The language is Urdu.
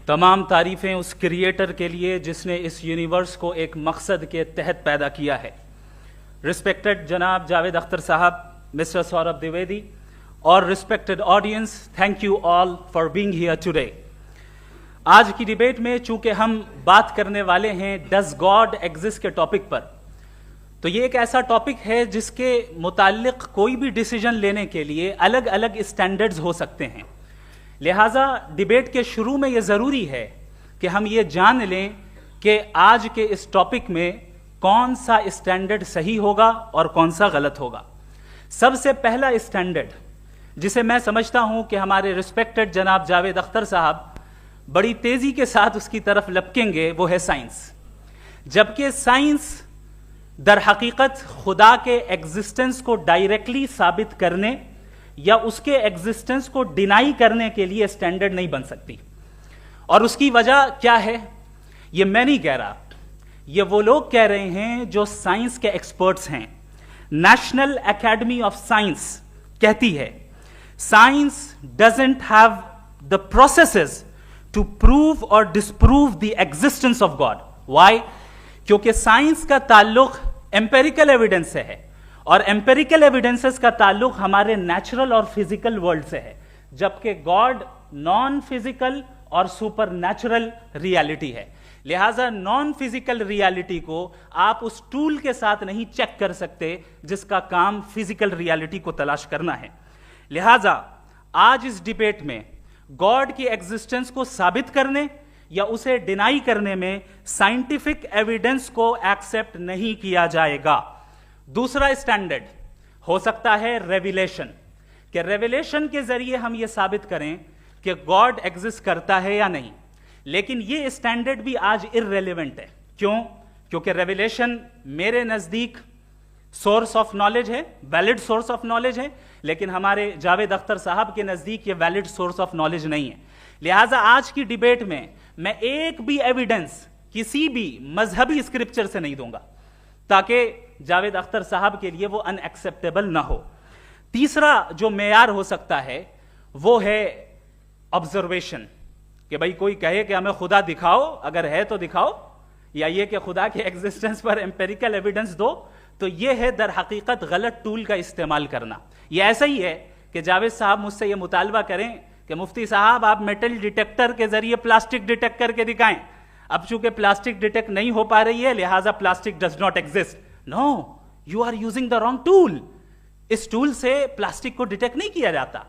تمام تعریفیں اس کریٹر کے لیے جس نے اس یونیورس کو ایک مقصد کے تحت پیدا کیا ہے. رسپیکٹڈ جناب جاوید اختر صاحب, مسٹر سوربھ دیویدی اور respected audience, thank you all for being here today. آج کی ڈیبیٹ میں چونکہ ہم بات کرنے والے ہیں ڈز گاڈ ایگزسٹ کے ٹاپک پر, تو یہ ایک ایسا ٹاپک ہے جس کے متعلق کوئی بھی ڈیسیجن لینے کے لیے الگ الگ اسٹینڈرڈز ہو سکتے ہیں. لہٰذا ڈیبیٹ کے شروع میں یہ ضروری ہے کہ ہم یہ جان لیں کہ آج کے اس ٹاپک میں کون سا اسٹینڈرڈ صحیح ہوگا اور کون سا غلط ہوگا. سب سے پہلا اسٹینڈرڈ جسے میں سمجھتا ہوں کہ ہمارے رسپیکٹڈ جناب جاوید اختر صاحب بڑی تیزی کے ساتھ اس کی طرف لپکیں گے, وہ ہے سائنس. جبکہ سائنس در حقیقت خدا کے ایگزسٹنس کو ڈائریکٹلی ثابت کرنے یا اس کے ایگزسٹنس کو ڈینائی کرنے کے لیے اسٹینڈرڈ نہیں بن سکتی. اور اس کی وجہ کیا ہے یہ میں نہیں کہہ رہا, یہ وہ لوگ کہہ رہے ہیں جو سائنس کے ایکسپرٹس ہیں. نیشنل اکیڈمی آف سائنس کہتی ہے science doesn't have the processes to prove اور disprove the existence of God. Why? کیونکہ سائنس کا تعلق ایمپیریکل ایویڈنس سے ہے, اور ایمپیریکل ایویڈنسز کا تعلق ہمارے نیچرل اور فزیکل ورلڈ سے ہے, جبکہ گاڈ نان فزیکل اور سپر نیچرل ریالٹی ہے. لہٰذا نان فزیکل ریالٹی کو آپ اس ٹول کے ساتھ نہیں چیک کر سکتے جس کا کام فزیکل ریالٹی کو تلاش کرنا ہے. لہٰذا آج اس ڈیبیٹ میں گاڈ کی ایگزسٹنس کو ثابت کرنے یا اسے ڈینائی کرنے میں سائنٹیفک ایویڈنس کو ایکسپٹ نہیں کیا جائے گا. دوسرا اسٹینڈرڈ ہو سکتا ہے ریویلیشن, کہ ریویلیشن کے ذریعے ہم یہ ثابت کریں کہ گاڈ ایگزسٹ کرتا ہے یا نہیں. لیکن یہ اسٹینڈرڈ بھی آج ارریلیونٹ ہے. کیوں؟ کیونکہ ریویلیشن میرے نزدیک سورس آف نالج ہے, ویلڈ سورس آف نالج ہے, لیکن ہمارے جاوید اختر صاحب کے نزدیک یہ ویلڈ سورس آف نالج نہیں ہے. لہٰذا آج کی ڈیبیٹ میں ایک بھی ایویڈنس کسی بھی مذہبی اسکرپچر سے نہیں دوں گا تاکہ جاوید اختر صاحب کے لیے وہ ان ایکسیپٹیبل نہ ہو. تیسرا جو معیار ہو سکتا ہے وہ ہے آبزرویشن, کہ بھائی کوئی کہے کہ ہمیں خدا دکھاؤ, اگر ہے تو دکھاؤ, یا یہ کہ خدا کے ایگزسٹنس پر ایمپیریکل ایویڈنس دو. تو یہ ہے در حقیقت غلط ٹول کا استعمال کرنا. یہ ایسا ہی ہے کہ جاوید صاحب مجھ سے یہ مطالبہ کریں کہ مفتی صاحب آپ میٹل ڈیٹیکٹر کے ذریعے پلاسٹک ڈیٹیکٹ کر کے دکھائیں. اب چونکہ پلاسٹک ڈیٹیکٹ نہیں ہو پا رہی ہے لہٰذا plastic does not exist. No, you are using the wrong tool. اس ٹول سے پلاسٹک کو ڈیٹیکٹ نہیں کیا جاتا.